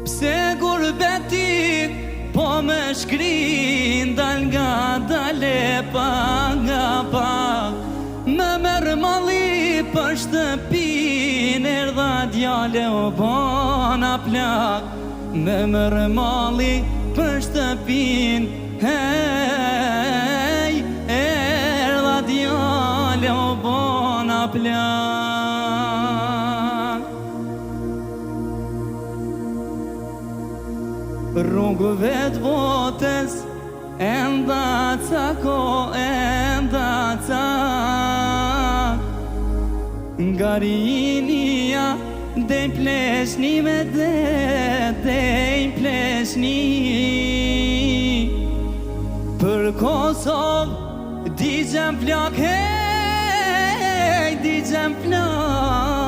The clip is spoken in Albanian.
Pse gurbeti po me shkrin, dal nga dale pa nga pa. Me merë mali për shtëpin, erdha djale o bona plak. Me merë mali për shtëpin, hej, erdha djale o bona plak. Rrugëve të botës, enda ca ko, enda ca. Nga rinia, dej pleshni me dej pleshni. Për Kosovë, digjem plak, hej, digjem plak.